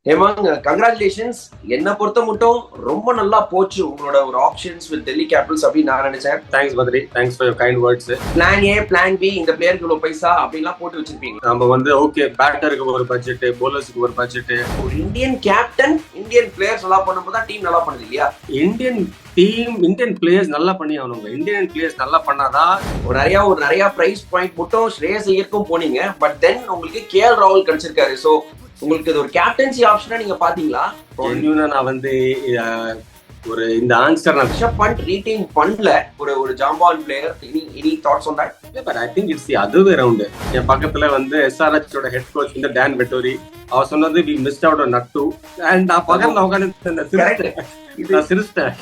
ஹேமாங், congratulations. என்ன பொறுத்த மட்டும் ரொம்ப நல்லா போச்சு உங்களோட ஒரு ஆப்ஷன்ஸ் வித் டெல்லி கேபிட்டல்ஸ் அப்படின்னு நான் நினைச்சேன். Thanks Badri, thanks for your kind words. Plan A, plan B, இந்த பிளேயருக்கு இவ்வளவு பைசா அப்படிலாம் போட்டு வச்சிருப்பீங்க. நம்ம வந்து ஓகே, பேட்டருக்கு ஒரு பட்ஜெட், போலர்ஸ்க்கு ஒரு பட்ஜெட். ஒரு இந்தியன் கேப்டன் இந்தியன் பிளேயர்ஸ் நல்லா பண்ணும்போது தான் டீம் நல்லா பண்ணுது இல்லையா? இந்தியன் பிளேயர்ஸ் நல்லா பண்ணி ஆகணுங்க. இந்தியன் பிளேயர்ஸ் நல்லா பண்ணாதான். நிறைய பிரைஸ் பாயிண்ட் மட்டும் ஸ்ரேயஸ் ஐயருக்கும் போனீங்க. பட் தென் உங்களுக்கு KL ராகுல் கிடைச்சிருக்காரு. சோ உங்களுக்கு இது ஒரு கேப்டன்சி ஆப்ஷனா நீங்க பாத்தீங்களா? நான் வந்து ஒரு இந்த ஆன்சர் நான் ரிஷப் பண்ட் ரீடைன் பண்ணல ஒரு ஜாம்பான் player. Any thoughts on that? But I think it's the other way around. என் பக்கத்துல வந்து SRH ஓட ஹெட் கோச் இந்த டான் வெட்டோரி அவர் சொன்னது we missed out on nut too. and நான் பக்கத்துல உட்கார்ந்து சிரிச்சிட்டேன்.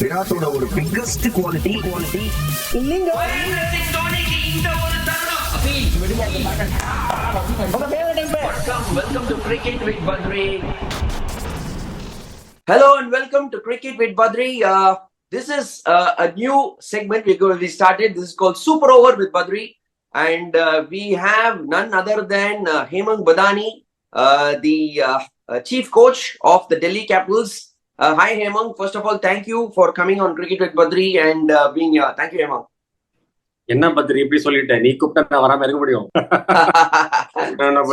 விராட்டோட ஒரு பிக்கஸ்ட் குவாலிட்டி இல்லைங்க. Welcome to Cricket with Badri. Hello and welcome to Cricket with Badri. This is a new segment we started. This is called Super Over with Badri, and we have none other than Hemang Badani, the chief coach of the Delhi Capitals. Hi Hemang, first of all thank you for coming on Cricket with Badri and being here. Thank you Hemang. என்ன பத்ரி இப்படி சொல்லிட்டேன், நீ கூப்பிட்டா நான் வராம இருக்க முடியும்?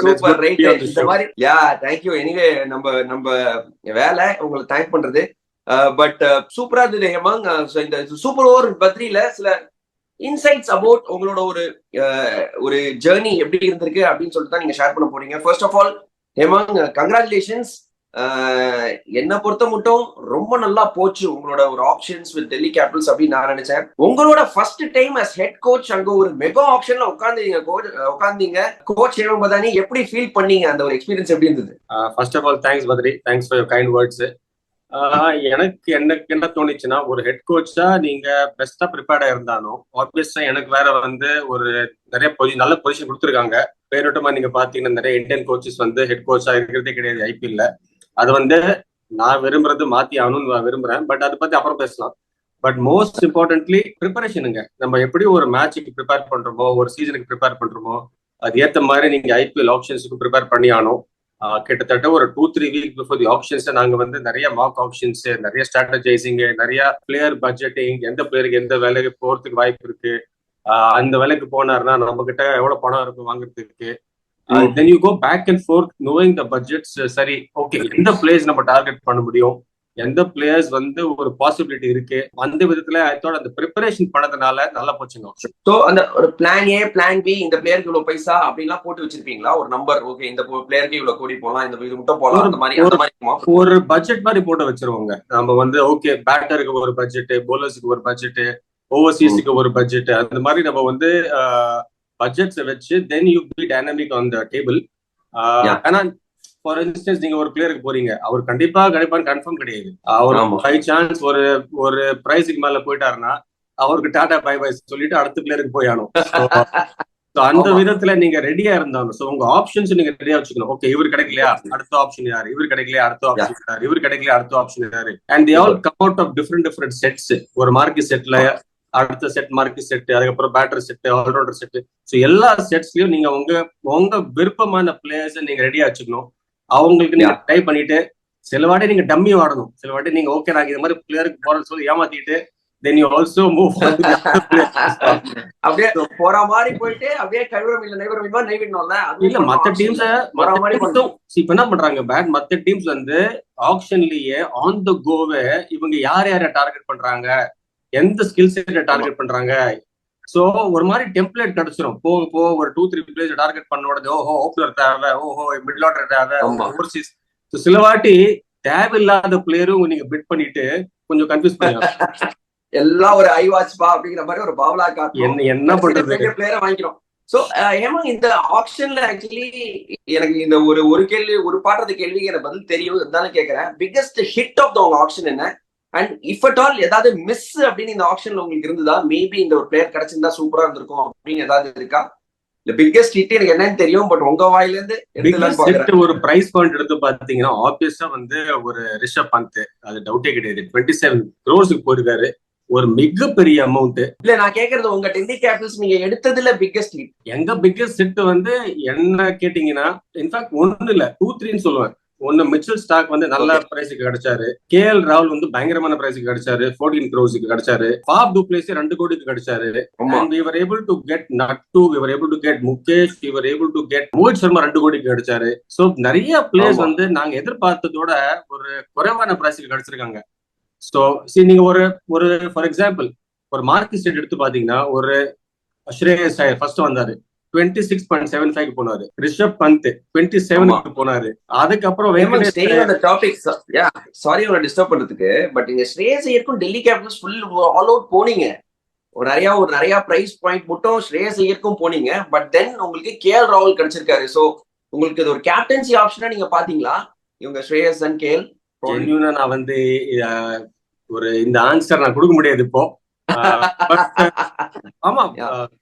Super, right. இந்த மாதிரி யா தேங்க் யூ. எனிவே நம்ம வேலை உங்களை தேங்க் பண்றது. பட் சூப்பரா இருந்தது ஹேமங். இந்த சூப்பர் ஓவர் பத்ரியில சில இன்சைட்ஸ் அபவுட் உங்களோட ஒரு ஜேர்னி எப்படி இருந்திருக்கு அப்படின்னு சொல்லிட்டு தான் நீங்க ஷேர் பண்ண போறீங்க. First of all Hemang, congratulations. என்ன பொறுத்த மட்டும் ரொம்ப நல்லா போச்சு உங்களோட ஒரு ஆப்ஷன்ஸ் வித் டெல்லி கேபிட்டல்ஸ் அப்படின்னு நான் நினைச்சேன். உங்களோட first time as head coach அங்க ஒரு மெகா ஆப்ஷன்ல உட்கார்ந்தீங்க கோச் ஹேமங் பதானி, எப்படி ஃபீல் பண்ணீங்க? அந்த ஒரு எக்ஸ்பீரியன்ஸ் எப்படி இருந்தது? First of all thanks Badri, thanks for your kind words. எனக்கு என்ன தோணுச்சுன்னா, ஒரு ஹெட் கோச்சா நீங்க பெஸ்டா ப்ரிப்பேர்டா இருந்தாலும் ஆப்வியஸா எனக்கு வேற வந்து ஒரு நிறைய நல்ல பொசிஷன் கொடுத்துருக்காங்க. பேரோட்டமா நீங்க பாத்தீங்கன்னா நிறைய இந்தியன் கோச்சஸ் வந்து ஹெட் கோச்சா இருக்கிறதே கிடையாது IPL. அது வந்து நான் விரும்புறது மாத்தி ஆகணும்னு நான் விரும்புறேன். பட் அதை பத்தி அப்புறம் பேசலாம். பட் மோஸ்ட் இம்பார்ட்டன்ட்லி ப்ரிப்பரேஷனுங்க. நம்ம எப்படி ஒரு மேட்சுக்கு ப்ரிப்பேர் பண்றோமோ, ஒரு சீசனுக்கு ப்ரிப்பேர் பண்றோமோ, அது ஏத்த மாதிரி நீங்க IPL ஆப்ஷன்ஸுக்கு ப்ரிப்பேர் பண்ணி ஆகணும். கிட்டத்தட்ட ஒரு 2-3 வீக் பிஃபோர் தி ஆப்ஷன்ஸ் நாங்க வந்து நிறைய மார்க் ஆப்ஷன்ஸ், நிறைய ஸ்ட்ராட்டஜைசிங், நிறைய பிளேயர் பட்ஜெட்டிங், எந்த பிளேயருக்கு எந்த வேலைக்கு போறதுக்கு வாய்ப்பு இருக்கு, அந்த வேலைக்கு போனாருன்னா நம்ம கிட்ட எவ்வளவு பணம் இருக்கும் வாங்குறதுக்கு. Then you go back and forth knowing the budgets. சரி, ஓகே, எந்த பிளேயர்ஸ் நம்ம டார்கெட் பண்ண முடியும், எந்த பிளேயர்ஸ் வந்து ஒரு பாசிபிலிட்டி இருக்கு, அந்த விதத்துல அந்த ப்ரிப்பரேஷன் பண்ணதுனால நல்லா போச்சுங்க. சோ அந்த ஒரு பிளான் ஏ, பிளான் பி, இந்த பிளேயருக்கு இவ்வளவு பைசா அப்படின்லாம் போட்டு வச்சிருப்பீங்களா? ஒரு நம்பர், ஓகே இந்த பிளேயருக்கு இவ்வளவு கோடி போலாம், இந்த இது மட்டும் போலாம், அந்த மாதிரி ஒரு பட்ஜெட் மாதிரி போட்டு வச்சிருவாங்க. நம்ம வந்து ஓகே, பேட்டருக்கு ஒரு பட்ஜெட், போலர்ஸுக்கு ஒரு பட்ஜெட், ஓவர்சீஸுக்கு ஒரு பட்ஜெட், அந்த மாதிரி நம்ம வந்து பட்ஜெட்ஸை வச்சு then you be dynamic on the table. ஆனா ஃபார் இன்ஸ்டன்ஸ் நீங்க ஒரு பிளேயருக்கு போறீங்க, அவர் கண்டிப்பா கன்ஃபார்ம் கிடையாது. அவர் பை சான்ஸ் ஒரு பிரைஸுக்கு மேல போயிட்டாருன்னா அவருக்கு டாடா பை பை சொல்லிட்டு அடுத்த பிளேயருக்கு போய் ஆகணும். அந்த விதத்துல நீங்க ரெடியா இருந்தாலும் சோ உங்க ஆப்ஷன்ஸ் நீங்க ரெடியா வச்சுக்கணும். ஓகே, இவர் கிடைக்கலையா, அடுத்த ஆப்ஷன் யாரு, இவர் கிடைக்கலையா, அடுத்த ஆப்ஷன் யாரு, இவர் கிடைக்கலையா, அடுத்த ஆப்ஷன் யாரு. And they all come out of different sets. ஒரு மார்க்கெட் செட்ல அடுத்த செட் மார்க்கெட் செட், அதுக்கப்புறம் batter set, allrounder set. So எல்லா செட்ஸ்லயும் நீங்க உங்க விருப்பமான பிளேயர்ஸை நீங்க ரெடியா வச்சுக்கணும். அவங்களுக்கு நீங்க ட்ரை பண்ணிட்டு சில வாட்டி நீங்க டம்மி ஆடணும், சில வாட்டி நீங்க ஓகே நாங்க இந்த மாதிரி பிளேயருக்கு போறேன்னு சொல்லி ஏமாத்திட்டு then you also move அப்படியே போற மாதிரி போயிட்டு அப்படியே கழுவுறம் இல்ல நைவிடணும்ல. இல்ல மத்த டீம்ஸ் இப்ப என்ன பண்றாங்க, மத்த டீம்ஸ் வந்து ஆக்ஷன்லயே ஆன் த கோவே இவங்க யார டார்கெட் பண்றாங்க, எந்த ஸ்கில் செட்டை டார்கெட் பண்றாங்க. சோ ஒரு மாதிரி டெம்ப்ளேட் கிடைச்சிரும். போக ஒரு 2-3 பிளேயர்ஸ் டார்கெட் பண்ண உடனே ஓஹோ ஓப்பனர் தேவை, ஓஹோ மிடில் ஆர்டர் தேவை, ஓவர்சீஸ். சில வாட்டி தேவையில்லாத பிளேயரும் நீங்க பிட் பண்ணிட்டு கொஞ்சம் கன்ஃபியூஸ் பண்ணுங்க. எல்லாம் ஒரு ஐ வாட்ச் பா அப்படிங்கிற மாதிரி ஒரு பாவலா காட்டு என்ன பண்றது, பிளேயரை வாங்கிக்கிறோம். சோ ஹேமங், இந்த ஆப்ஷன்ல ஆக்சுவலி எனக்கு இந்த ஒரு கேள்வி, ஒரு பாடுறது கேள்விக்கு எனக்கு பதில் தெரியும், இருந்தாலும் கேட்கறேன். பிக்கஸ்ட் ஹிட் ஆஃப் த உங்க ஆப்ஷன் என்ன? அண்ட் இஃப் அட் ஆல் ஏதாவது மிஸ் அப்படின்னு இந்த ஆப்ஷன்ல உங்களுக்கு இருந்ததா? மேபி இந்த ஒரு பிளேயர் கிடைச்சிருந்தா சூப்பரா இருந்திருக்கும் அப்படின்னு ஏதாவது இருக்கா? இல்ல பிக்கஸ்ட் ஹிட் எனக்கு என்னன்னு தெரியும், பட் உங்க வாயில இருந்து ஒரு பிரைஸ் பாயிண்ட் எடுத்து பாத்தீங்கன்னா ஆப்வியஸா வந்து ஒரு ரிஷப் பந்த், அது டவுட்டே கிடையாது. 27 crores போயிருக்காரு. ஒரு மிகப்பெரிய அமௌண்ட். இல்ல நான் கேக்குறது உங்க டெல்லி கேபிட்டல்ஸ் நீங்க எடுத்ததுல பிக்கெஸ்ட் ஹிட். எங்க பிக்கெஸ்ட் ஹிட் வந்து என்ன கேட்டீங்கன்னா, இன்ஃபேக்ட் ஒன்னு இல்ல 2-3 சொல்லுவேன். ஒன்னு மிச்சல் ஸ்டார்க் வந்து நல்ல பிரைஸுக்கு கிடைச்சாரு. கேஎல் ராகுல் வந்து பயங்கரமான பிரைஸுக்கு கிடைச்சாரு, 14 crores கிடைச்சாரு. ஃபாஃப் டு பிளேஸ் 2 கோடிக்கு கிடைச்சாரு. And we were able to get Nattu, we were able to get Mukesh, we were able to get Mohit Sharma 2 கோடிக்கு கிடைச்சாரு. சோ நிறைய பிளேயர்ஸ் வந்து நாங்க எதிர்பார்த்ததோட ஒரு குறைவான பிரைஸுக்கு கிடைச்சிருக்காங்க. சோ நீங்க ஒரு ஃபார் எக்ஸாம்பிள் ஒரு மார்க்கெட் ஸ்டேட் எடுத்து பாத்தீங்கன்னா, ஒரு ஸ்ரேயஸ் ஐயர் ஃபர்ஸ்ட் வந்தாரு, 26.75 போனாரு. ரிஷப் பந்த் 27 போனாரு. அதுக்கப்புறம் சாரி உங்களை டிஸ்டர்ப் பண்றதுக்கு, பட் இங்க ஸ்ரேயஸ் ஐயருக்கும் Delhi Capitals full all out போனீங்க. ஒரு நிறைய பிரைஸ் பாயிண்ட் மட்டும் ஸ்ரேயஸ் ஐயருக்கும் போனீங்க. பட் தென் உங்களுக்கு கேஎல் ராகுல் கிடைச்சிருக்காரு. சோ உங்களுக்கு இது ஒரு கேப்டன்சி ஆப்ஷனா நீங்க பாத்தீங்களா இவங்க ஸ்ரேயஸ் அண்ட் கேஎல்? ஜென்யூனா நான் வந்து ஒரு இந்த ஆன்சர் நான் கொடுக்க முடியாது இப்போ. ஆமா,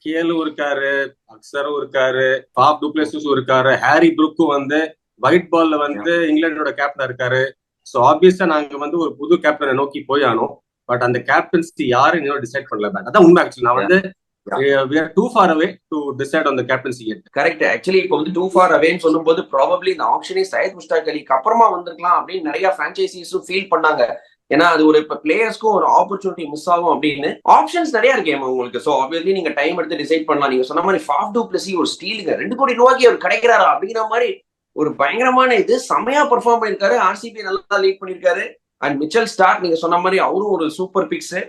கேலும் இருக்காரு, அக்சரும் இருக்காரு, ஃபாஃப் டு பிளேஸஸும் இருக்காரு, ஹாரி ப்ரூக்கும் வந்து ஒயிட் பால்ல வந்து இங்கிலாண்டோட கேப்டனா இருக்காரு. சோ ஆப்வியஸா நாங்க வந்து ஒரு புது கேப்டனை நோக்கி போய் ஆனோம். பட் அந்த கேப்டன்சி யாரும் இன்னும் டிசைட் பண்ணல. அதான் உண்மை. ஆக்சுவலி நான் வந்து we are too far away to decide on the captaincy yet. Correct. Actually இப்போ வந்து too far away ன்னு சொல்லும்போது probably இந்த ஆக்ஷனே சையத் முஷ்டாக் அலிக்கு அப்புறமா வந்திருக்கலாம் அப்படின்னு நிறைய பிரான்ச்சைசிஸும் ஃபீல் பண்ணாங்க. ஏன்னா அது ஒரு பிளேயர்ஸ்க்கும் ஒரு ஆப்பர்ச்சுனிட்டி மிஸ் ஆகும் அப்படின்னு. ஆப்ஷன்ஸ் நிறைய இருக்கு உங்களுக்கு. சோ ஆப்வியஸ்லி நீங்க டைம் எடுத்து டிசைட் பண்ணலாம். நீங்க சொன்ன மாதிரி ஃபாஃப் டு பிளஸி ஒரு ஸ்டீலுங்க 2 கோடி ரூபாய்க்கு அவர் கிடைக்கிறாரா அப்படிங்கிற மாதிரி ஒரு பயங்கரமான இது. செமையா பெர்ஃபார்ம் பண்ணிருக்காரு. ஆர்சிபி நல்லா லீட் பண்ணிருக்காரு. அண்ட் மிச்சல் ஸ்டார்க் நீங்க சொன்ன மாதிரி அவரும் ஒரு சூப்பர் பிக்ஸ்.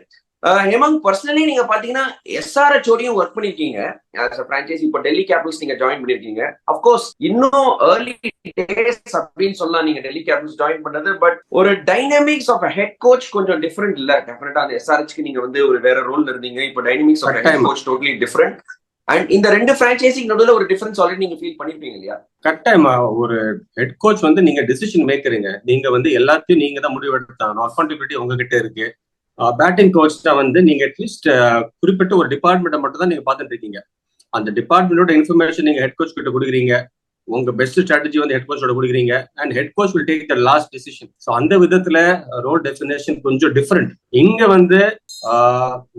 ஹேமங் பர்சனலி நீங்க பாத்தீங்கன்னா எஸ்ஆர்எச் ஓடியும் ஒர்க் பண்ணிருக்கீங்க ஆஸ் அ பிரான்ச்சைஸ். இப்போ டெல்லி கேபிட்டல்ஸ் நீங்க ஜாயின் பண்ணிருக்கீங்க. அப்கோர்ஸ் இன்னும் ஏர்லி டேஸ் அப்படின்னு சொல்லலாம் நீங்க டெல்லி கேபிட்டல்ஸ் ஜாயின் பண்ணது. பட் ஒரு டைனமிக்ஸ் ஆஃப் ஹெட் கோச் கொஞ்சம் டிஃபரெண்ட் இல்ல? டெஃபினட்டா அந்த எஸ்ஆர்எச்க்கு நீங்க வந்து ஒரு வேற ரோல் இருந்தீங்க. இப்போ dynamics of head coach totally different. And இந்த 2 பிரான்ச்சைசிக்கு நடுவுல ஒரு டிஃபரன்ஸ் ஆல்ரெடி நீங்க ஃபீல் பண்ணிருப்பீங்க இல்லையா? கட்டாயமா. ஒரு ஹெட் கோச் வந்து நீங்க டிசிஷன் மேக்கருங்க. நீங்க வந்து எல்லாத்தையும் நீங்க தான் முடிவு எடுத்தாங்க. அக்கௌண்டபிலிட்டி உங்ககிட்ட இருக்கு. பேட்டிங் கோச் தான் வந்து நீங்க அட்லீஸ்ட் குறிப்பிட்ட ஒரு டிபார்ட்மெண்ட்டை மட்டும் தான் நீங்க பார்த்துட்டு இருக்கீங்க. அந்த டிபார்ட்மெண்டோட இன்ஃபர்மேஷன் நீங்க ஹெட் கோச் கிட்ட கொடுக்குறீங்க. உங்க பெஸ்ட் ஸ்ட்ராட்டஜி வந்து ஹெட் கோச்சோட கொடுக்குறீங்க. And head coach will take the last decision. So அந்த விதத்துல ரோல் டெஃபினேஷன் கொஞ்சம் டிஃபரெண்ட். இங்க வந்து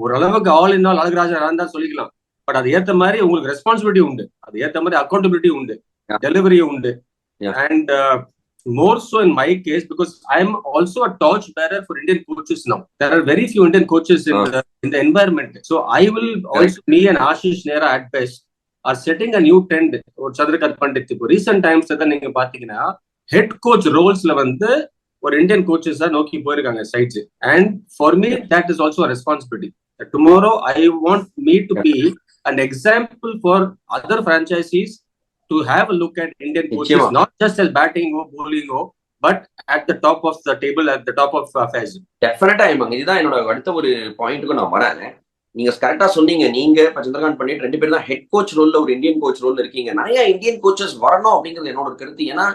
ஓரளவுக்கு ஆல் இன் ஆல் அழகராஜா தான் சொல்லிக்கலாம். பட் அது ஏத்த மாதிரி உங்களுக்கு ரெஸ்பான்சிபிலிட்டி உண்டு, அது ஏத்த மாதிரி அக்கௌண்டபிலிட்டி உண்டு, டெலிவரி உண்டு. And more so in my case because I am also a torch bearer for Indian coaches now. There are very few Indian coaches in the environment. So I will also, me and Ashish Nehra at best are setting a new trend. Or Chandrakant Pandit இப்போ recent times நீங்க பாத்தீங்கன்னா head coach ரோல்ஸ்ல வந்து ஒரு Indian coaches தான் நோக்கி போயிருக்காங்க sides. And for me that is also responsibility. Tomorrow I want me to be an example for other franchisees to have a look at Indian coaches, not just as batting or bowling but at the top of the table, at the top of affairs. Definitely ஆமாங்க. இதுதான் என்னோட அடுத்த ஒரு பாயிண்ட்டுக்கு நான் வரேன். நீங்க கரெக்டா சொன்னீங்க. நீங்க சந்திரகாந்த் பண்டிட் 2 பேரும் தான் ஹெட் கோச் ரோல்ல ஒரு இந்தியன் கோச் ரோல்ல இருக்கீங்க. நிறைய இந்தியன் கோச்சஸ் வரணும் அப்படிங்கிறது என்னோட கருத்து. ஏன்னா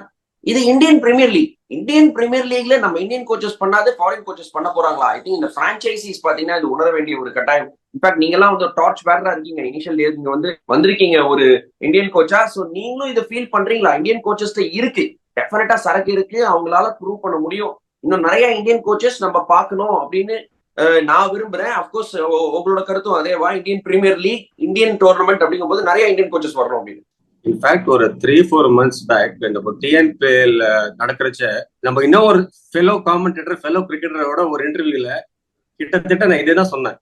இது Indian Premier League. Indian Premier லீக்ல நம்ம இந்தியன் கோச்சஸ் பண்ணாது ஃபாரின் கோச்சஸ் பண்ண போறாங்களா? ஐ திங்க் இந்த பிரான்ச்சைசிஸ் பாத்தீங்கன்னா இது உணர வேண்டிய ஒரு கட்டாயம். இன்ஃபேக்ட் நீங்க எல்லாம் வந்து டார்ச் பேரரா இருக்கீங்க. இனிஷியல் டேஸ் நீங்க வந்து வந்திருக்கீங்க ஒரு இந்தியன் கோச்சா. சோ நீங்களும் இதை ஃபீல் பண்றீங்களா? இந்தியன் கோச்சஸ் இருக்கு, டெஃபினட்டா சரக்கு இருக்கு, அவங்களால ப்ரூவ் பண்ண முடியும். இன்னும் நிறைய இந்தியன் கோச்சஸ் நம்ம பார்க்கணும் அப்படின்னு நான் விரும்புறேன். அப்கோர்ஸ் உங்களோட கருத்தும் அதேவா? Indian Premier League, Indian tournament அப்படிங்கும் போது நிறைய இந்தியன் கோச்சஸ் வரணும் அப்படின்னு. இன்ஃபேக்ட் ஒரு 3-4 months பேக் இந்த டிஎன்பிஎல் நடக்கிறச்ச நம்ம இன்னும் ஒரு ஃபெலோ காமெண்டேட்டர், ஃபெலோ கிரிக்கெட்டரோட ஒரு இன்டர்வியூல கிட்டத்தட்ட நான் இதே தான் சொன்னேன்.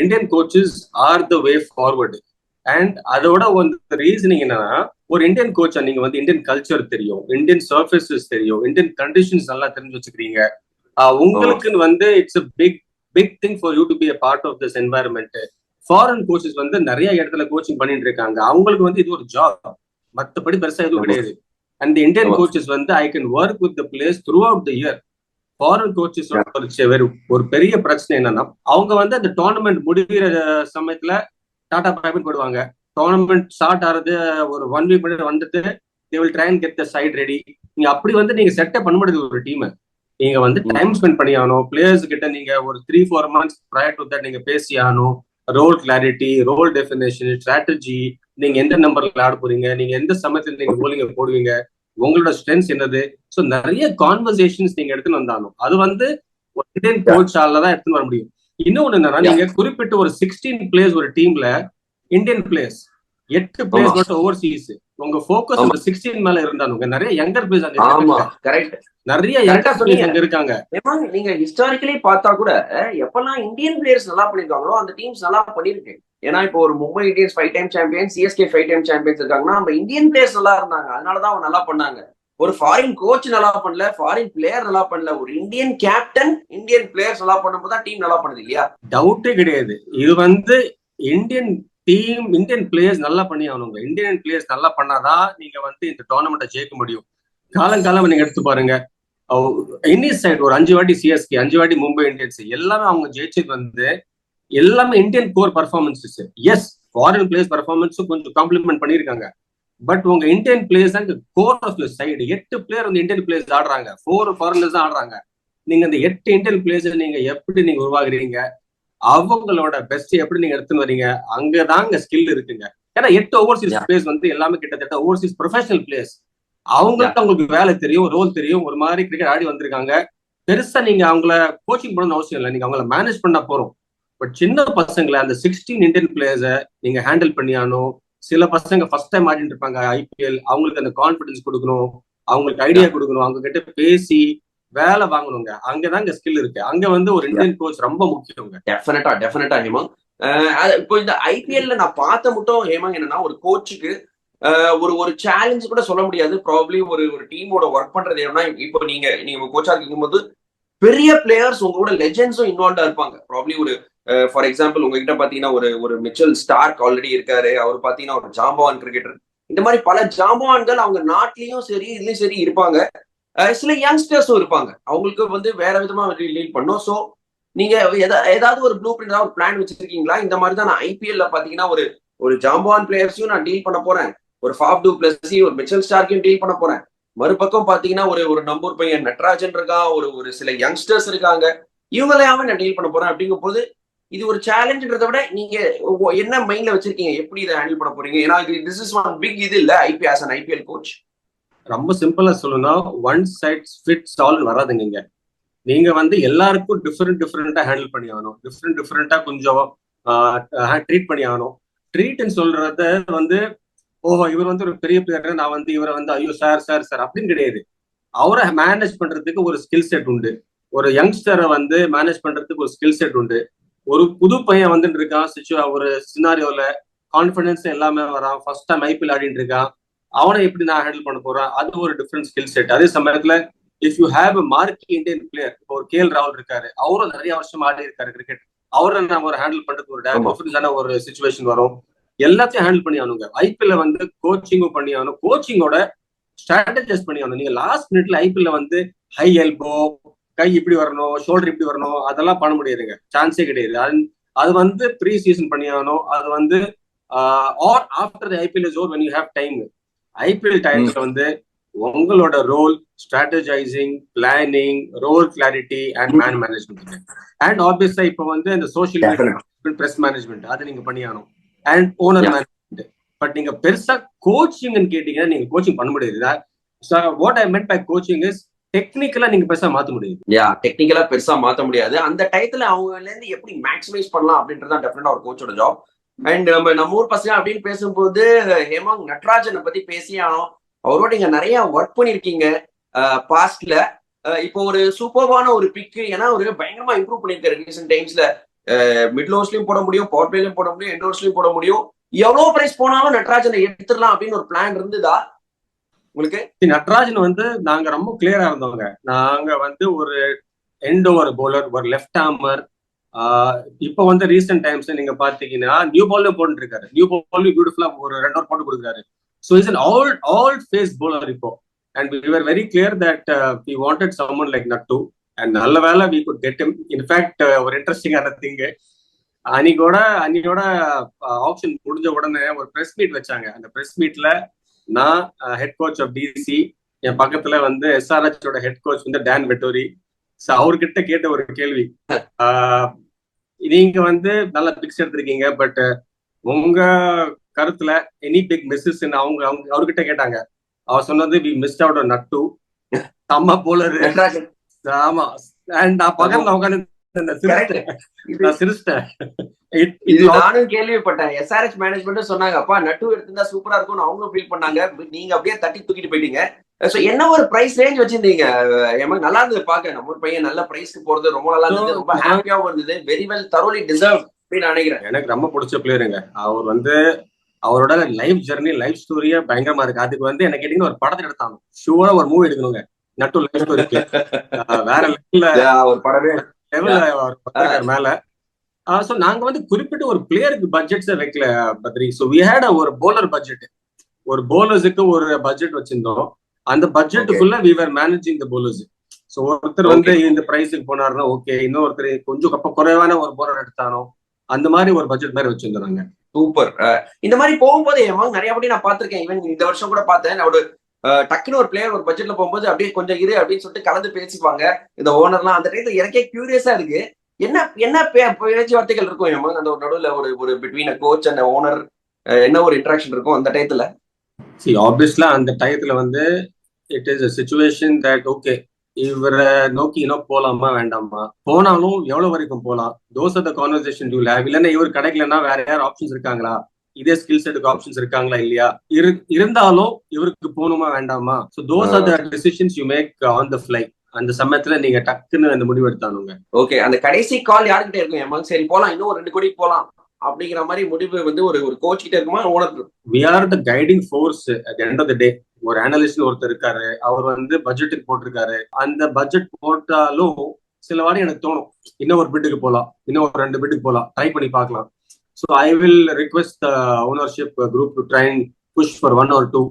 Indian coaches R the way forward. And அதோட ஒரு ரீசனிங் என்னன்னா, ஒரு இந்தியன் கோச்சா நீங்க வந்து இந்தியன் கல்ச்சர் தெரியும், இந்தியன் சர்ஃபேசஸ் தெரியும், இந்தியன் கண்டிஷன்ஸ் நல்லா தெரிஞ்சு வச்சுக்கிறீங்க. உங்களுக்கு வந்து it's a big thing for you to be a part of this environment. Foreign coaches வந்து நிறைய இடத்துல கோச்சிங் பண்ணிட்டு இருக்காங்க. அவங்களுக்கு வந்து இது ஒரு ஜாப், மற்றபடி பெருசா எதுவும் கிடையாது. அண்ட் இந்தியன் கோச்சஸ் வந்து I can work with the players through out the year. Foreign coaches ஒரு பெரிய பிரச்சனை என்னன்னா, அவங்க வந்து அந்த டோர்னமெண்ட் முடிகிற சமயத்துல டாடா பிரைவேட் போடுவாங்க. டோர்னமெண்ட் ஸ்டார்ட் ஆறது ஒரு 1 week முன்னாடி வந்துட்டு they will try and get the side ready. நீங்க அப்படி வந்து நீங்க செட்டப் பண்ண முடியாது ஒரு டீமை. நீங்க வந்து டைம் ஸ்பெண்ட் பண்ணி ஆகணும். பிளேயர்ஸ் கிட்ட நீங்க ஒரு 3-4 months prior to that நீங்க பேசி ஆகணும். Role clarity, role definition, strategy, நீங்க எந்த நம்பர்ல ஆட போறீங்க, நீங்க எந்த சமயத்துல நீங்க போலிங்க போடுவீங்க, உங்களோட ஸ்ட்ரென்த்ஸ் என்னது. ஸோ நிறைய கான்வர்சேஷன்ஸ் நீங்க எடுத்துன்னு வந்தாலும் அது வந்து ஒரு இந்தியன் கோச்சால தான் எடுத்துன்னு வர முடியும். இன்னொன்னு என்னன்னா, நீங்க குறிப்பிட்ட ஒரு 16 பிளேயர்ஸ் ஒரு டீம்ல இந்தியன் பிளேயர்ஸ் 8 பிளேயர்ஸ் மட்டும் ஓவர்சீஸ். உங்க போக்கஸ் அந்த 16 மேல இருந்தானுங்க. நிறைய யங்கர் பிளேயர்ஸ் அங்க இருக்காங்க. நிறைய யங்கர் பிளேயர்ஸ் அங்க இருக்காங்க. நீங்க ஹிஸ்டாரிக்கலி பார்த்தா கூட எப்பெல்லாம் இந்தியன் பிளேயர்ஸ் நல்லா பண்ணிருக்காங்களோ அந்த டீம்ஸ் நல்லா பண்ணிருக்கு. ஏன்னா இப்போ ஒரு Mumbai Indians 5 time champion, CSK 5 time champions இருக்காங்கன்னா நம்ம இந்தியன் பிளேயர்ஸ் நல்லா இருந்தாங்க, அதனாலதான் அவங்க நல்லா பண்ணாங்க. ஒரு ஃபாரின் கோச் நல்லா பண்ணல, ஃபாரின் பிளேயர் நல்லா பண்ணல, ஒரு இந்தியன் கேப்டன் இந்தியன் பிளேயர்ஸ் நல்லா பண்ணும்போது தான் டீம் நல்லா பண்ணுது இல்லையா? டவுட்டே கிடையாது. இது இந்தியன் டீம் இந்தியன் பிளேயர்ஸ் நல்லா பண்ணி ஆகணுங்க. இந்தியன் பிளேயர்ஸ் நல்லா பண்ணாதான் நீங்க இந்த டோர்னமெண்ட்டை ஜெயிக்க முடியும். காலம் நீங்க எடுத்து பாருங்க. இன்னிஸ் சைடு ஒரு 5 வாட்டி சிஎஸ்கே, 5 வாட்டி மும்பை இந்தியன்ஸ், எல்லாமே அவங்க ஜெயிச்சது எல்லாமே Indian core performances. Yes, foreign players பர்ஃபார்மன்ஸும் கொஞ்சம் காம்ப்ளிமெண்ட் பண்ணிருக்காங்க. பட் உங்க இந்தியன் பிளேயர்ஸ் தான் core of the side. 8 player Indian players ஆடுறாங்க, 4 ஃபாரினர்ஸ் தான் ஆடுறாங்க. நீங்க அந்த 8 இந்தியன் பிளேயர்ஸ் நீங்க எப்படி நீங்க உருவாக்குறீங்க, அவங்களோட பெஸ்ட் எப்படி நீங்க எடுத்துன்னு வரீங்க, அங்கதாங்க ஸ்கில் இருக்குங்க. ஏன்னா 8 ஓவர்சீஸ் பிளேயர்ஸ் எல்லாமே கிட்டத்தட்ட ஓவர்சீஸ் ப்ரொஃபஷனல் பிளேயர்ஸ். அவங்களுக்கு வேலை தெரியும், ரோல் தெரியும், ஒரு மாதிரி கிரிக்கெட் ஆடி வந்திருக்காங்க. பெருசா நீங்க அவங்கள கோச்சிங் பண்ணணும்னு அவசியம் இல்லை, நீங்க அவங்கள மேனேஜ் பண்ணா போறோம். பட் சின்ன பசங்களை அந்த 16 இந்தியன் பிளேயர்ஸை நீங்க ஹேண்டில் பண்ணியானோ. சில பசங்க ஃபர்ஸ்ட் டைம் ஆடிட்டு இருப்பாங்க ஐபிஎல், அவங்களுக்கு அந்த கான்பிடன்ஸ் கொடுக்கணும், அவங்களுக்கு ஐடியா கொடுக்கணும், அவங்க கிட்ட பேசி வேலை வாங்கணுங்க. அங்கதான் ஸ்கில் இருக்கு. அங்க ஒரு இந்தியன் கோச் ரொம்ப முக்கியங்க. டெஃபினட்டா ஹேமங். இப்போ இந்த ஐபிஎல்ல நான் பார்த்த மட்டும் ஹேமங் என்னன்னா, ஒரு கோச்சுக்கு ஒரு சேலஞ்ச் கூட சொல்ல முடியாது. ப்ராபப்ளி ஒரு டீமோட ஒர்க் பண்றது என்னன்னா, இப்போ நீங்க கோச்சா இருக்கும்போது பெரிய பிளேயர்ஸ் உங்களோட லெஜெண்ட்ஸும் இன்வால்வ்டா இருப்பாங்க. ப்ராபப்ளி ஃபார் எக்ஸாம்பிள் உங்ககிட்ட பாத்தீங்கன்னா ஒரு மிச்சல் ஸ்டார்க் ஆல்ரெடி இருக்காரு. அவர் பாத்தீங்கன்னா ஒரு ஜாம்பவான் கிரிக்கெட்டர். இந்த மாதிரி பல ஜாம்பவான்கள் அவங்க நாட்டிலயும் சரி இதுலயும் சரி இருப்பாங்க. சில யங்ஸ்டர்ஸும் இருப்பாங்க, அவங்களுக்கு வேற விதமா லீட் பண்ணும். ஸோ நீங்க ஏதாவது ஒரு ப்ளூ பிரிண்ட் ஒரு பிளான் வச்சிருக்கீங்களா? இந்த மாதிரி தான் நான் ஐபிஎல்ல பாத்தீங்கன்னா ஒரு ஜாம்பவான் பிளேயர்ஸையும் நான் டீல் பண்ண போறேன், ஒரு ஃபாஃப் டூ பிளஸையும் ஒரு மிச்சல் ஸ்டார்க்கையும் டீல் பண்ண போறேன். மறுபக்கம் பாத்தீங்கன்னா ஒரு நம்பூர் பையன் நட்ராஜன் இருக்கான், ஒரு சில யங்ஸ்டர்ஸ் இருக்காங்க, இவங்களையாவே நான் டீல் பண்ண போறேன். அப்படிங்கும் போது இது ஒரு சேலஞ்சுன்றதை விட நீங்க என்ன மைண்ட்ல வச்சிருக்கீங்க, எப்படி இதை ஹேண்டில் பண்ண போறீங்க? ஏன்னா திஸ் இஸ் ஒன் பிக் இது இல்ல ஐபிஎல் கோச். ரொம்ப சிம்பிளா சொல்லணும், ஒன் சைட் ஃபிட்ஸ் ஆல் வராதுங்க. நீங்க எல்லாருக்கும் டிஃப்ரெண்டா ஹேண்டில் பண்ணி ஆகணும், டிஃப்ரெண்டா கொஞ்சம் ட்ரீட் பண்ணி ஆகணும். ட்ரீட்னு சொல்றத ஓஹோ இவர் ஒரு பெரிய பிளேயர், நான் இவரை ஐயோ சார் அப்படின்னு கிடையாது. அவரை மேனேஜ் பண்றதுக்கு ஒரு ஸ்கில் செட் உண்டு, ஒரு யங்ஸ்டரை மேனேஜ் பண்றதுக்கு ஒரு ஸ்கில் செட் உண்டு. ஒரு புது பையன் இருக்கான், ஒரு சினாரியோல கான்பிடன்ஸ் எல்லாமே வரான், ஃபர்ஸ்ட் டைம் ஐபிஎல் ஆடிட்டு இருக்கான், அவனை எப்படி நான் ஹேண்டில் பண்ண போறேன், அது ஒரு டிஃப்ரெண்ட் ஸ்கில் செட். அதே சமயத்துல if you have a marquee Indian player, இப்போ ஒரு கேஎல் ராகுல் இருக்காரு, அவரும் நிறைய வருஷம் ஆடி இருக்காரு கிரிக்கெட், அவரை நம்ம ஹேண்டில் பண்றதுக்கு ஒரு டிஃபரன்ஸான ஒரு சுச்சுவேஷன் வரும். எல்லாத்தையும் ஹேண்டில் பண்ணி ஆகணுங்க. ஐபிஎல்ல கோச்சிங்கும் பண்ணி ஆகணும், கோச்சிங்கோட ஸ்ட்ராட்டஜைஸ் பண்ணி ஆகணும். நீங்க லாஸ்ட் மினிட்ல ஐபிஎல்ல ஹை எல்போ, கை இப்படி வரணும், ஷோல்டர் இப்படி வரணும், அதெல்லாம் பண்ண முடியாதுங்க, சான்ஸே கிடையாது. அது ப்ரீ சீசன் பண்ணி ஆகணும். அது or after the IPL is over when you have time. IPL டைம்ல உங்களோட role strategizing, planning, role clarity and man management. And obviously இப்போ இந்த சோஷியல் மீடியா, பிரஸ் மேனேஜ்மெண்ட், அதை நீங்க பண்ணி ஆகணும். And owner management. பட் நீங்க பெருசா கோச்சிங்னு கேட்டீங்கன்னா நீங்க கோச்சிங் பண்ண முடியாது. What I meant by coaching is டெக்னிக்கலா நீங்க பெருசா மாத்த முடியாது. டெக்னிக்கலா பெருசா மாத்த முடியாது. அந்த டயத்துல அவங்கல இருந்து எப்படி மேக்ஸிமைஸ் பண்ணலாம் அப்படின்றதான் டெஃபினட்டா ஒரு கோச்சோட ஜாப். அண்ட் நம்ம ஊர் பசங்க அப்படின்னு பேசும்போது ஹேமங் நட்ராஜனை பத்தி பேசியானோம். அவரோட நீங்க நிறைய ஒர்க் பண்ணிருக்கீங்க பாஸ்ட்ல. இப்போ ஒரு சூப்பர்வான ஒரு பிக்கு, ஏன்னா ஒரு பயங்கரமா இம்ப்ரூவ் பண்ணிருக்காரு ரீசென்ட் டைம்ஸ்ல. மிடில் ஓவர்ஸ்லயும் போட முடியும், பவர் பிளேலயும் போட முடியும், எண்ட் ஓவர்ஸ்லயும் போட முடியும். எவ்வளவு பிரைஸ் போனாலும் நட்ராஜனை எடுத்துடலாம் அப்படின்னு ஒரு பிளான் இருந்ததா உங்களுக்கு? நட்ராஜன் நாங்க ரொம்ப கிளியரா இருந்தவங்க. நாங்க ஒரு எண்ட் ஓவர் பவுலர், ஒரு லெஃப்ட் ஆர்மர். இப்போ ரீசெண்ட் டைம்ஸ் நீங்க பாத்தீங்கன்னா நியூ பாலும் போட்டு இருக்காரு, நியூ பாலும் பியூட்டிஃபுல்லா ஒரு 2 ஓவர் போட்டு கொடுக்குறாரு. So is an all pace bowler இப்போ. And we were very clear that we wanted someone like Nattu, and நல்ல வேலை we could get him. In fact ஒரு இன்ட்ரெஸ்டிங்கான திங், அன்னையோட ஆப்ஷன் முடிஞ்ச உடனே ஒரு பிரஸ் மீட் வச்சாங்க. அந்த பிரஸ் மீட்ல நான் ஹெட் கோச் ஆஃப் டிசி, என் பக்கத்துல SRH head coach Dan Vettori. அவர்கிட்ட கேட்ட ஒரு கேள்வி, நீங்க நல்ல பிக்ஸ் எடுத்திருக்கீங்க, பட் உங்க கருத்துல எனி பிக் மிஸ்ஸஸ் அவர்கிட்ட கேட்டாங்க. அவர் சொன்னது வி மிஸ்ட் அவுட் ஆன் நட்டு, செம்ம போலர். ஆமா, அண்ட் நான் பக்கத்துல உட்காந்து கரெக்ட். நான் சிரிச்சிட்டேன். இது நானும் கேள்விப்பட்டேன். எஸ்ஆர்எச் மேனேஜ்மெண்ட்டும் சொன்னாங்க, அப்பா நட்டு எடுத்திருந்தா சூப்பரா இருக்கும்னு அவங்களும் ஃபீல் பண்ணாங்க. நீங்க அப்படியே தட்டி தூக்கிட்டு போயிட்டீங்க. சோ என்ன ஒரு பிரைஸ் ரேஞ்ச் வச்சிருந்தீங்க? நல்லா இருந்தது பாக்க. நம்ம ஒரு பையன் நல்ல பிரைஸ்க்கு போறது ரொம்ப நல்லா இருந்தது, ரொம்ப ஹாப்பியாவும் இருந்தது. வெரி வெல், தரோலி டிசர்வ் அப்படின்னு நினைக்கிறேன். எனக்கு ரொம்ப பிடிச்ச பிளேயருங்க அவர். அவரோட லைஃப் ஜெர்னி, லைஃப் ஸ்டோரியே பயங்கரமா இருக்கு. அதுக்கு என்ன கேட்டீங்கன்னா ஒரு படத்தை எடுத்தாங்க, ஷூரா ஒரு மூவி எடுக்கணுங்க. நட்டு லைஃப் ஸ்டோரிக்கு வேற ஒரு படமே லெவல்ல மேல. சோ நாங்க குறிப்பிட்ட ஒரு பிளேயருக்கு பட்ஜெட்ஸ் வைக்கல பத்ரி. சோ வி ஹேட் ஒரு போலர் பட்ஜெட், ஒரு போலர்ஸுக்கு ஒரு பட்ஜெட் வச்சிருந்தோம். அந்த பட்ஜெட்டுக்குள்ள we were managing the bowlers. So ஒருத்தர் இந்த பிரைஸுக்கு போனாருன்னா ஓகே, இன்னொருத்தர் கொஞ்சம் குறைவான ஒரு போலர் எடுத்தானோ அந்த மாதிரி ஒரு பட்ஜெட் மாதிரி வச்சிருந்தாங்க. சூப்பர். இந்த மாதிரி போகும்போது நிறைய படி நான் பாத்திருக்கேன். ஈவன் இந்த வருஷம் கூட பார்த்தேன். ஒரு டக்குன்னு ஒரு பிளேயர் ஒரு பட்ஜெட்ல போகும்போது அப்படியே கொஞ்சம் இரு அப்படின்னு சொல்லிட்டு கலந்து பேசிப்பாங்க இந்த ஓனர்லாம். அந்த டைத்துல எனக்கே கியூரியஸா இருக்கு, என்ன பேச்சுவார்த்தைகள் இருக்கும் அந்த ஒரு நடுவுல ஒரு between a coach and owner, என்ன ஒரு இன்டராக்ஷன் இருக்கும் அந்த டயத்துல? ஆப்வியஸ்லா அந்த டயத்துல it is a situation that okay, இவரை நோக்கி போலாமா வேண்டாமா, போனாலும் எவ்வளவு வரைக்கும் போலாம், those are the conversation you have. இல்லைன்னா இவர் கிடைக்கலன்னா வேற யாரும் ஆப்ஷன்ஸ் இருக்காங்களா, இதே ஸ்கில் செட்டுக்கு ஆப்ஷன்ஸ் இருக்காங்களா இல்லையா, இருந்தாலும் இவருக்கு போகணுமா வேண்டாமா. So those are the decisions you make on the fly. அந்த சமயத்துல நீங்க டக்குன்னு அந்த முடிவு எடுத்தானுங்க. ஓகே, அந்த கடைசி கால் யாருக்கிட்ட இருக்கும்? சரி போலாம், இன்னும் ஒரு 2 கோடி போலாம் அப்படிங்கிற மாதிரி முடிவு ஒரு கோச் கிட்ட இருக்குமா, owner? We are the guiding force at the end of the day. ஒரு அனலிஸ்ட் ஒருத்தர் இருக்காரு, அவர் பட்ஜெட்டுக்கு போட்டிருக்காரு. அந்த பட்ஜெட் போட்டாலும் சில வாரம் எனக்கு தோணும் இன்னும் ஒரு பிட்டுக்கு போகலாம், இன்னும் ஒரு 2 பிட்டுக்கு போகலாம், ட்ரை பண்ணி பார்க்கலாம். So I will request the ownership group to try and push for 1 or 2.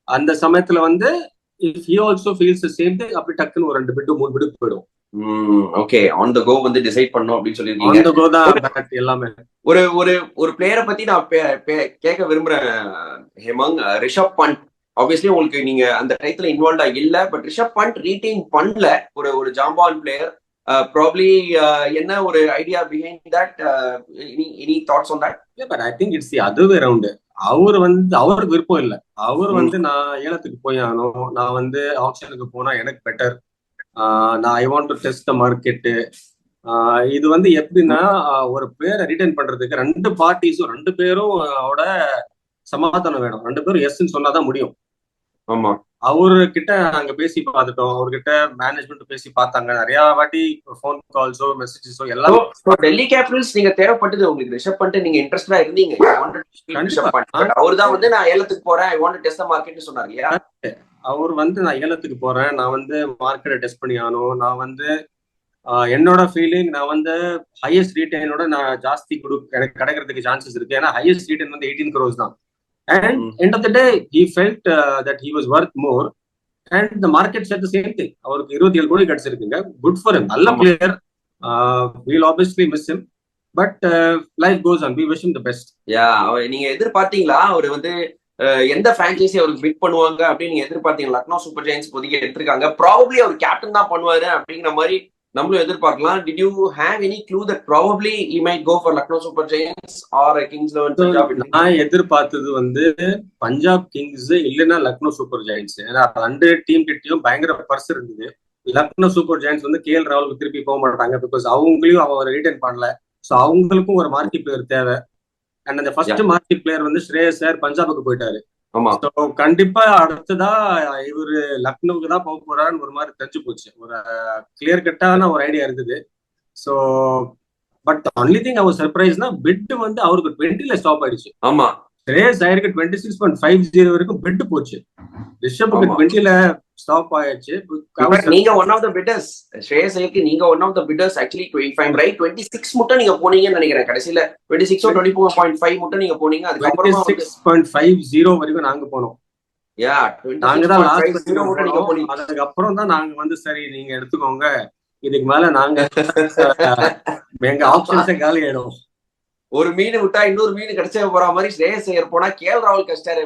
அந்த சமயத்துல if he also feels the same thing, அப்படி டக்குன்னு ஒரு 2 பிட்டு 3 பிட்டுக்கு போயிடும். Okay, on the go decide பண்ணனும் அப்படி சொல்லிருக்கீங்க. ஆன் த கோ தான் எல்லாமே. ஒரு பிளேயரை பத்தி நான் கேட்க விரும்புறேன் ஹேமங். ரிஷப் பண்ட் ஆப்வியஸ்லி உங்களுக்கு நீங்க அந்த டைத்துல இன்வால்வ்டா இல்ல, பட் ரிஷப் பண்ட் ரீடைன் பண்ணல ஒரு ஜாம்பான் பிளேயர். ப்ராபப்லி என்ன ஒரு idea behind that? Any thoughts on that? But I think it's the other way around. அவருக்கு விருப்பம் இல்ல. அவர் நான் ஏலத்துக்கு போய் ஆகணும், நான் ஆப்ஷனுக்கு போனா எனக்கு பெட்டர், நான் ஐ want to test the market. இது எப்படின்னா ஒரு பிளேயரை ரிட்டைன் பண்றதுக்கு 2 பார்ட்டிஸும் 2 பேரும் சமாதானம் வேணும். 2 பேரும் எஸ்ன்னு சொன்னாதான் முடியும். ஆமா, அவர்கிட்ட நாங்க பேசி பார்த்துட்டோம், அவர்கிட்ட மேனேஜ்மெண்ட் பேசி பார்த்தாங்க, நிறைய வாட்டி போன் கால்ஸோ மெசேஜஸோ எல்லாம். டெல்லி கேபிட்டல்ஸ் நீங்க தேவைப்பட்டது உங்களுக்கு ரிஷப் பண்ணிட்டு நீங்க இன்ட்ரெஸ்டா இருந்தீங்க. அவர் தான் நான் ஏலத்துக்கு போறேன், I want to test the மார்க்கெட்னு சொன்னார் இல்லையா? அவர் நான் ஏலத்துக்கு போறேன், நான் மார்க்கெட்டை டெஸ்ட் பண்ணி ஆகணும், நான் என்னோட ஃபீலிங், நான் ஹையஸ்ட் ரீட்டைனோட நான் ஜாஸ்தி எனக்கு கிடைக்கிறதுக்கு சான்சஸ் இருக்கு. ஏன்னா ஹையஸ்ட் ரீட்டைன் 18 crores தான். And end of the day he felt that he was worth more and the market said the same thing. அவருக்கு 27 கோடி கிடைச்சிருக்குங்க. good for him, நல்ல player. we'll obviously miss him but life goes on, we wish him the best. நீங்க எதிர்பார்த்தீங்களா அவர் எந்த franchisee அவருக்கு bit பண்ணுவாங்க அப்படின்னு நீங்க எதிர்பார்த்தீங்களா? Lucknow super Jains புதிய எடுத்திருக்காங்க, ப்ராபப்லி அவர் கேப்டன் தான் பண்ணுவாரு அப்படிங்கிற மாதிரி நம்மளும் எதிர்பார்க்கலாம். Did you have any clue that probably he might go for Lucknow Super Giants or Kings 11 Punjab? நான் எதிர்பார்த்தது பஞ்சாப் கிங்ஸ் இல்லைன்னா லக்னோ சூப்பர் ஜெயின்ஸ். ஏன்னா 2 டீம் கிட்டயும் பயங்கர பர்ஸ் இருந்தது. லக்னோ சூப்பர் ஜெயின்ஸ் KL ராகுலுக்கு திருப்பி போக மாட்டாங்க, பிகாஸ் அவங்களையும் அவர் ரிட்டைன் பண்ணல. ஸோ அவங்களுக்கும் ஒரு மார்க்கி பிளேயர் தேவை. அண்ட் அந்த ஃபர்ஸ்ட் மார்க்கி பிளேயர் ஸ்ரேயஸ் ஐயர் பஞ்சாபுக்கு போயிட்டாரு. கண்டிப்பா அடுத்ததா இவரு லக்னோவுக்கு தான் போக போறாருன்னு ஒரு மாதிரி தெரிஞ்சு போச்சு. ஒரு கிளியர் கட்டான ஒரு ஐடியா இருந்தது. ஸோ பட் ஒன்லி திங் அவர் சர்ப்ரைஸ்னா பிட் அவருக்கு 20ல ஸ்டாப் ஆயிடுச்சு. ஆமா, ஸ்ரேயஸ் ஐயருக்கு 26.50 வரைக்கும் பிட் போச்சு. ரிஷப்புக்கு 20ல ஸ்டாப் ஆயிடுச்சு. நீங்க one of the bidders. Shreyas ஐயருக்கு நீங்க one of the bidders. Actually 26 மட்டும் நீங்க போனீங்கன்னு நினைக்கிறேன். கடைசியில 26 or 24.5 மட்டும் நீங்க போனீங்க. அதுக்கப்புறம் 26.50 வரைக்கும் நாங்க போனோம். நாங்க தான் லாஸ்ட் நீங்க போனீங்க. அதுக்கப்புறம் தான் நாங்க சரி நீங்க எடுத்துக்கோங்க, இதுக்கு மேல நாங்க எங்க ஆப்ஷன்ஸே காலி ஆயிடும். ஒரு மீன் விட்டா இன்னொரு மீன் கிடைச்சே போற மாதிரி ஸ்ரேயஸ் ஐயர் போனா KL ராகுல் கஷ்டாரு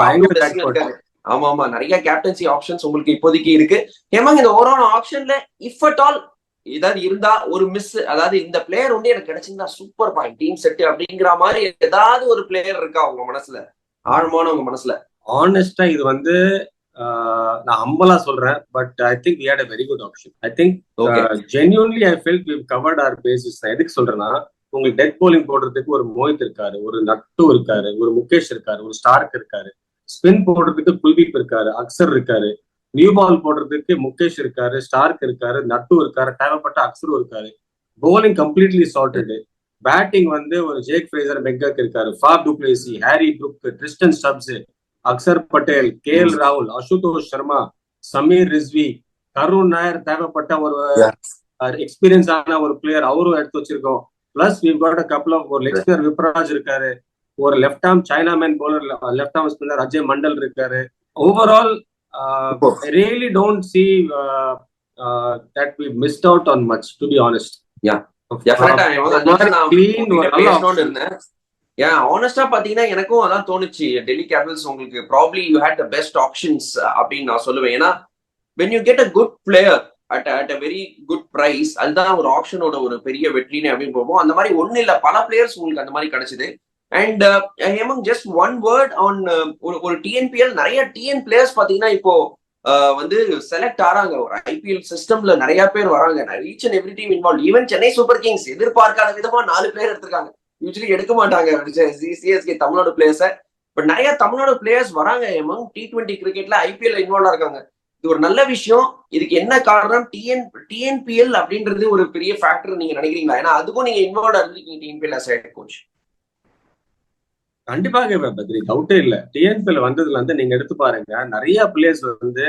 பயங்கர. ஆமா, நிறைய கேப்டன்சி ஆப்ஷன்ஸ் உங்களுக்கு இப்போதைக்கு இருக்கு. ஹேமங், இந்த ஓவரால் ஆப்ஷன்ல இஃப் அட் ஆல் ஏதாவது இருந்தா ஒரு மிஸ், அதாவது இந்த பிளேயர் எனக்கு கிடைச்சிருந்தா சூப்பர் பாயிண்ட் டீம் செட் அப்படிங்கிற மாதிரி ஏதாவது ஒரு பிளேயர் இருக்கா உங்க மனசுல, ஆழமான உங்க மனசுல? ஆனஸ்டா இது நான் ஹம்பலா சொல்றேன், but I think we had a very good option. I think Okay. genuinely I felt we've covered our bases. நான் எதுக்கு சொல்றேன்னா, உங்களுக்கு டெத் bowling போடுறதுக்கு ஒரு மோஹித் இருக்காரு, ஒரு நட்டு இருக்காரு, ஒரு முகேஷ் இருக்காரு, ஒரு ஸ்டார்க் இருக்காரு, ஸ்பின் போடுறதுக்கு குல்தீப் இருக்காரு, அக்சர் இருக்காரு, நியூ பால் போடுறதுக்கு முகேஷ் இருக்காரு, ஸ்டார்க் இருக்காரு, நட்டு இருக்காரு, தேவைப்பட்ட அக்சரும் இருக்காரு. bowling completely chartered. பேட்டிங் வந்து ஒரு ஜேக் ஃப்ரேசர், மெக்கக் இருக்காரு, Faf du Plessis, Harry Brook, Tristan Stubbs, Axar Patel, KL ராகுல், அசுதோஷ் சர்மா, சமீர் ரிஸ்வி, கருண் நாயர், தேவைப்பட்ட ஒரு எக்ஸ்பீரியன்ஸ் ஆன ஒரு பிளேயர் அவரும் எடுத்து வச்சிருக்கோம். Plus we got a couple of ஒரு லெக் ஸ்பின்னர் விப்ராஜ் இருக்காரு, ஒரு left arm chinaman bowler, left arm spinner Ajay Mandal இருக்காரு. Overall I really don't see that we missed out on much, to be honest. Yeah. ஆனஸ்டா பாத்தீங்கன்னா எனக்கும் அதான் தோணுச்சு. டெல்லி கேபிட்டல்ஸ் உங்களுக்கு probably you had the best options அப்படின்னு நான் சொல்லுவேன். ஏன்னா when you get a good player at a very good price, அதுதான் ஒரு ஆப்ஷனோட ஒரு பெரிய வெற்றினே அப்படின்னு போவோம். அந்த மாதிரி ஒண்ணு இல்ல, பல பிளேயர்ஸ் உங்களுக்கு அந்த மாதிரி கிடைச்சது. And Hemant, just one word on ஒரு டிஎன்பிஎல். நிறைய டிஎன் பிளேயர்ஸ் பாத்தீங்கன்னா இப்போ வந்து செலக்ட் ஆறாங்க. ஒரு ஐபிஎல் சிஸ்டம்ல நிறைய பேர் வராங்க. Each and every team involve. Even Chennai super Kings எதிர்பார்க்காத விதமா 4 பிளேயர் எடுத்திருக்காங்க. யூஸ்வலி எடுக்க மாட்டாங்க சிஎஸ்கே தமிழ்நாடு பிளேயர்ஸ. பட் நிறைய தமிழ்நாடு பிளேயர்ஸ் வராங்க. T20 கிரிக்கெட்ல ஐபிஎல் இன்வால்வ் இருக்காங்க. இது ஒரு நல்ல விஷயம். இதுக்கு என்ன காரணம்? டிஎன்பிஎல் அப்படின்றது ஒரு பெரிய ஃபேக்டர் நீங்க நினைக்கிறீங்களா? ஏன்னா அதுக்கும் நீங்க இன்வால்வ் இருந்திருக்கீங்க டிஎன்பிஎல் as head coach. கண்டிப்பாக பத்ரி, டவுட்டே இல்ல. டிஎன்பிஎல் வந்ததுல இருந்து நீங்க எடுத்து பாருங்க, நிறைய பிளேயர்ஸ் வந்து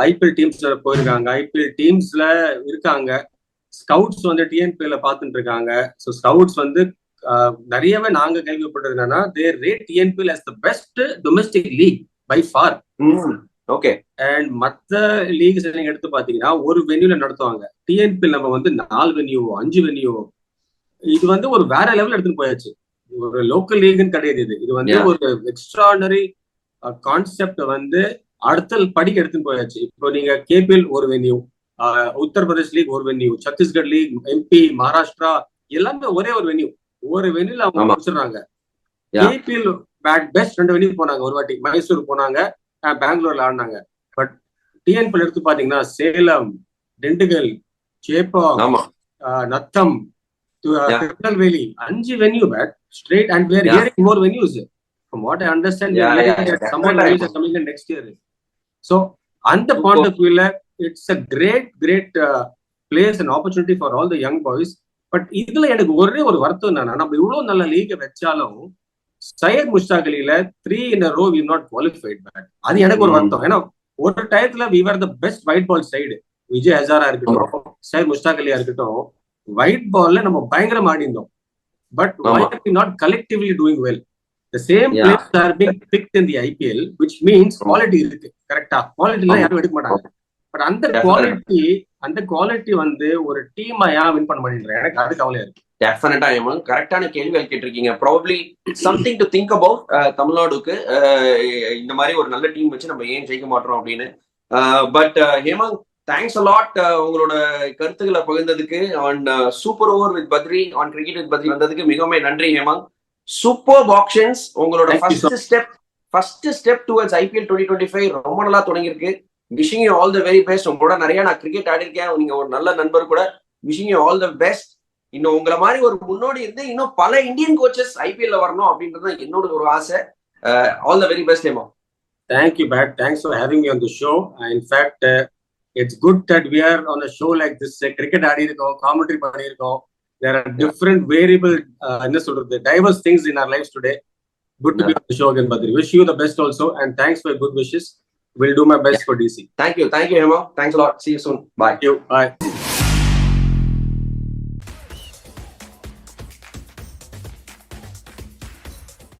ஐபிஎல் டீம்ஸ்ல போயிருக்காங்க, ஐபிஎல் டீம்ஸ்ல இருக்காங்க. ஸ்கவுட்ஸ் வந்து டிஎன்பிஎல் பார்த்துட்டு இருக்காங்க. ஸோ ஸ்கவுட்ஸ் வந்து நிறையவே நாங்க கேள்விப்பட்டது என்னன்னா, they rate TNPL as the best domestic league by far. Okay. And மற்ற லீக்ஸ் நீங்க எடுத்து பாத்தீங்கன்னா ஒரு வென்யூல நடத்துவாங்க. டிஎன்பிஎல் நம்ம வந்து 4 வென்யூ 5 வென்யூ, இது வந்து ஒரு வேற லெவல் எடுத்துட்டு போயாச்சு. ஒரு லோக்கல் லீக்னு கிடையாது. இது வந்து ஒரு எக்ஸ்ட்ராடனரி கான்செப்ட் வந்து அடுத்த படிக்க எடுத்துட்டு போயாச்சு. இப்போ நீங்க கேபிஎல் ஒரு வென்யூ, உத்தரப்பிரதேஷ் லீக் ஒரு venue, Chhattisgarh league, MP, Maharashtra எல்லாமே ஒரே ஒரு வென்யூ. ஒரு வென்யூல அவங்க முடிச்சிடுறாங்க. கேபிஎல் பெஸ்ட் 2 வென்யூ போனாங்க. ஒரு வாட்டி மைசூர் போனாங்க, பெங்களூர்ல ஆடினாங்க. பட் டிஎன்பிஎல் எடுத்து பாத்தீங்கன்னா Salem, Dindigul, Chepauk, Natham, Tirunelveli 5 venue bad straight, and we are hearing more venues. From what I understand, someone else is coming in next year. So on the point of view, it's a great place and opportunity for all the young boys. But இதுல எனக்கு ஒரே ஒரு வருத்தம் என்னன்னா, நம்ம இவ்வளவு நல்ல league வச்சாலும் Syed Mushtaq அலில 3 in a row we not qualified back. அது எனக்கு ஒரு வருத்தம். ஏன்னா ஒரு டயத்துல we were the best white ball side. Vijay Hazara இருக்கட்டும், சையத் முஷ்டாக் அலியா இருக்கட்டும், white ball நம்ம பயங்கரமா ஆடிந்தோம். But why are we not collectively doing well? The same players are being picked in the IPL, which means quality இருக்கு. கரெக்டா? குவாலிட்டில யாரும் எடுக்க மாட்டாங்க. பட் அந்த குவாலிட்டி வந்து ஒரு டீமா யாரும் வின் பண்ண மாட்டேங்கிறாங்க. எனக்கு அது கவலையா இருக்கு. டெஃபினட்டா ஹேமந்த், கரெக்டான கேள்விகள் கேட்டிருக்கீங்க. Probably something to think about. தமிழ்நாடுக்கு இந்த மாதிரி ஒரு நல்ல டீம் வச்சு நம்ம ஏன் ஜெயிக்க மாட்டோம் அப்படின்னு. பட் ஹேமந்த், தேங்க்ஸ் அலாட் உங்களோட கருத்துக்களை பகிர்ந்ததுக்கு. On super over with Badri, on cricket with Badri வந்ததுக்கு மிகவும் நன்றி ஹேமந்த். Super options. உங்களோட ஃபர்ஸ்ட் ஸ்டெப் டுவர்ட்ஸ் IPL 2025 ரொம்ப நல்லா தொடங்கியிருக்கு. Wishing you all the very best. உங்களோட நிறைய நான் கிரிக்கெட் ஆடி இருக்கேன். நீங்க ஒரு நல்ல நண்பர் கூட. Wishing you all the best. இன்னும் உங்களை மாதிரி ஒரு முன்னோடி இருந்து இன்னும் பல இந்தியன் கோச்சஸ் IPL வரணும் அப்படின்றது என்னோட ஒரு ஆசை. All the very best Hemant. Thank you, Pat. Thanks for having me on the show. In fact, it's good that we are on a show like this. Cricket aadi irukom, commentary panni irukom. There are different variable diverse things in our lives today. Good to be on the show again, Badri. Wish you the best also, and thanks for your good wishes. Will do my best for DC. Thank you Hema. Thanks a lot. See you soon. Bye. Thank you. Bye.